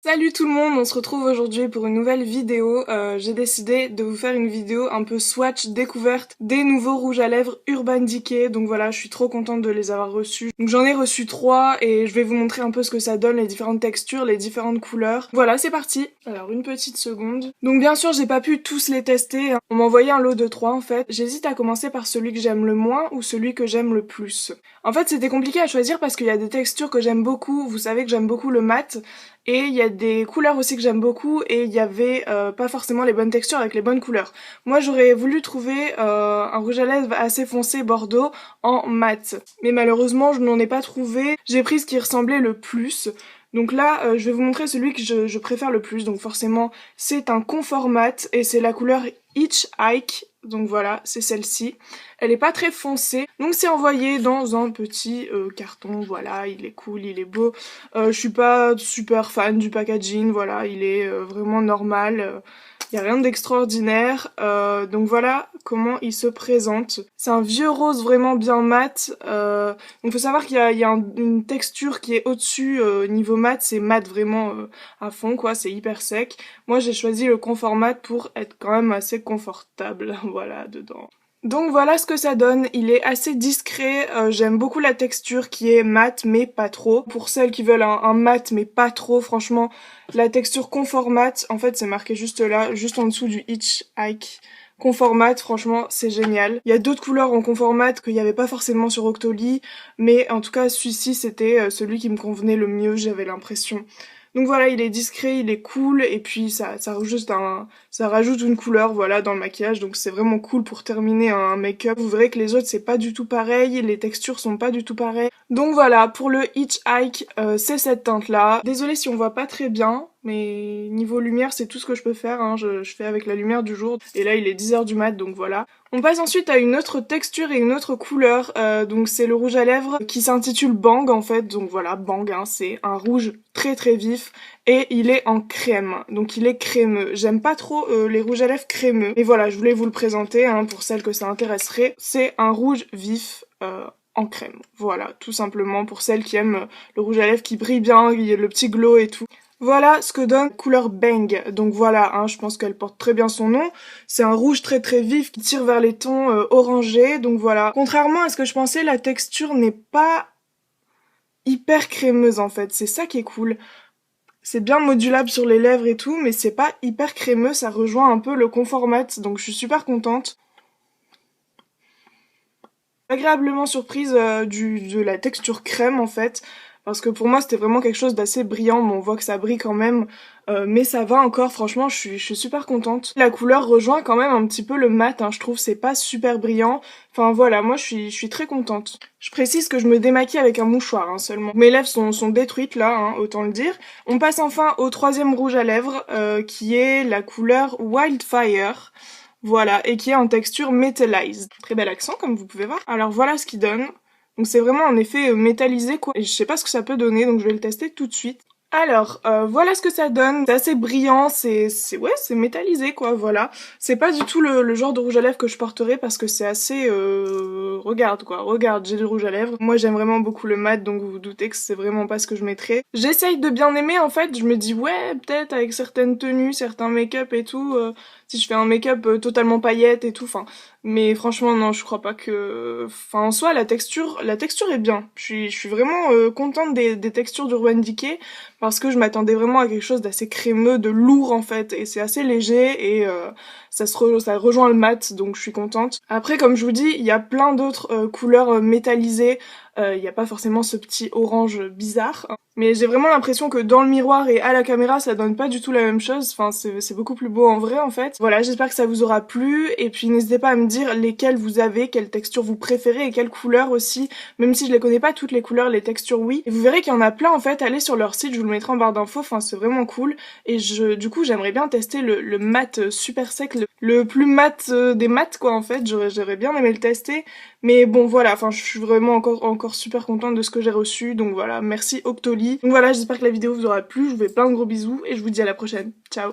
Salut tout le monde, on se retrouve aujourd'hui pour une nouvelle vidéo. J'ai décidé de vous faire une vidéo un peu swatch découverte des nouveaux rouges à lèvres Urban Decay. Donc voilà, je suis trop contente de les avoir reçus. Donc j'en ai reçu 3 et je vais vous montrer un peu ce que ça donne, les différentes textures, les différentes couleurs. Voilà, c'est parti. Alors une petite seconde. Donc bien sûr, j'ai pas pu tous les tester, hein. On m'a envoyé un lot de 3 en fait. J'hésite à commencer par celui que j'aime le moins ou celui que j'aime le plus. En fait, c'était compliqué à choisir parce qu'il y a des textures que j'aime beaucoup. Vous savez que j'aime beaucoup le mat. Et il y a des couleurs aussi que j'aime beaucoup et il y avait pas forcément les bonnes textures avec les bonnes couleurs. Moi j'aurais voulu trouver un rouge à lèvres assez foncé bordeaux en mat. Mais malheureusement je n'en ai pas trouvé. J'ai pris ce qui ressemblait le plus. Donc là je vais vous montrer celui que je préfère le plus. Donc forcément c'est un confort mat et c'est la couleur Hitchhike. Donc voilà, c'est celle-ci. Elle est pas très foncée, donc c'est envoyé dans un petit carton, voilà, il est cool, il est beau. Je suis pas super fan du packaging, voilà, il est vraiment normal. Il y a rien d'extraordinaire, donc voilà comment il se présente. C'est un vieux rose vraiment bien mat, donc faut savoir qu'il y a une texture qui est au-dessus, niveau mat, c'est mat vraiment à fond quoi, c'est hyper sec. Moi j'ai choisi le confort mat pour être quand même assez confortable, voilà, dedans. Donc voilà ce que ça donne, il est assez discret, j'aime beaucoup la texture qui est mat mais pas trop. Pour celles qui veulent un mat mais pas trop, franchement, la texture confort mat, en fait c'est marqué juste là, juste en dessous du Hitchhike. Confort mat, franchement c'est génial. Il y a d'autres couleurs en confort mat qu'il n'y avait pas forcément sur Octoly, mais en tout cas celui-ci c'était celui qui me convenait le mieux, j'avais l'impression. Donc voilà, il est discret, il est cool, et puis ça rajoute une couleur, voilà, dans le maquillage, donc c'est vraiment cool pour terminer un make-up. Vous verrez que les autres, c'est pas du tout pareil, les textures sont pas du tout pareilles. Donc voilà, pour le Hitchhike, c'est cette teinte-là. Désolée si on voit pas très bien, mais niveau lumière, c'est tout ce que je peux faire, hein. Je fais avec la lumière du jour, et là, il est 10 h du mat, donc voilà. On passe ensuite à une autre texture et une autre couleur, donc c'est le rouge à lèvres qui s'intitule Bang en fait, donc voilà, Bang, hein, c'est un rouge très très vif et il est en crème, donc il est crémeux. J'aime pas trop les rouges à lèvres crémeux, et voilà, je voulais vous le présenter hein, pour celles que ça intéresserait. C'est un rouge vif en crème, voilà, tout simplement pour celles qui aiment le rouge à lèvres qui brille bien, il y a le petit glow et tout. Voilà ce que donne couleur Bang. Donc voilà, hein, je pense qu'elle porte très bien son nom. C'est un rouge très très vif qui tire vers les tons orangés. Donc voilà. Contrairement à ce que je pensais, la texture n'est pas hyper crémeuse en fait. C'est ça qui est cool. C'est bien modulable sur les lèvres et tout, mais c'est pas hyper crémeux. Ça rejoint un peu le confort mat. Donc je suis super contente. Agréablement surprise de la texture crème en fait. Parce que pour moi c'était vraiment quelque chose d'assez brillant, bon, on voit que ça brille quand même, mais ça va encore, franchement je suis super contente. La couleur rejoint quand même un petit peu le mat, hein, je trouve c'est pas super brillant, enfin voilà, moi je suis très contente. Je précise que je me démaquille avec un mouchoir hein, seulement. Mes lèvres sont détruites là, hein, autant le dire. On passe enfin au troisième rouge à lèvres, qui est la couleur Wildfire. Voilà, et qui est en texture Metallized. Très bel accent comme vous pouvez voir. Alors voilà ce qu'il donne. Donc c'est vraiment en effet métallisé quoi. Et je sais pas ce que ça peut donner, donc je vais le tester tout de suite. Alors, voilà ce que ça donne. C'est assez brillant, ouais, c'est métallisé quoi, voilà. C'est pas du tout le genre de rouge à lèvres que je porterai parce que c'est assez, regarde quoi, regarde, j'ai du rouge à lèvres. Moi j'aime vraiment beaucoup le mat, donc vous vous doutez que c'est vraiment pas ce que je mettrais. J'essaye de bien aimer en fait, je me dis ouais, peut-être avec certaines tenues, certains make-up et tout, si je fais un make-up totalement paillettes et tout, enfin, mais franchement non, je crois pas que, enfin en soi la texture est bien. Je suis vraiment contente des textures d'Urban Decay parce que je m'attendais vraiment à quelque chose d'assez crémeux, de lourd en fait, et c'est assez léger et ça rejoint le mat, donc je suis contente. Après comme je vous dis, il y a plein d'autres couleurs métallisées. Il n'y a pas forcément ce petit orange bizarre. Mais j'ai vraiment l'impression que dans le miroir et à la caméra, ça donne pas du tout la même chose. Enfin, c'est beaucoup plus beau en vrai, en fait. Voilà, j'espère que ça vous aura plu. Et puis, n'hésitez pas à me dire lesquelles vous avez, quelles textures vous préférez et quelles couleurs aussi. Même si je les connais pas toutes les couleurs, les textures, oui. Et vous verrez qu'il y en a plein, en fait. Allez sur leur site, je vous le mettrai en barre d'infos. Enfin, c'est vraiment cool. Et du coup, j'aimerais bien tester le mat super sec, le plus mat des mats, quoi, en fait. J'aurais bien aimé le tester. Mais bon, voilà. Enfin, je suis vraiment encore super contente de ce que j'ai reçu. Donc voilà, merci Octoly. Donc voilà, j'espère que la vidéo vous aura plu. Je vous fais plein de gros bisous et je vous dis à la prochaine. Ciao!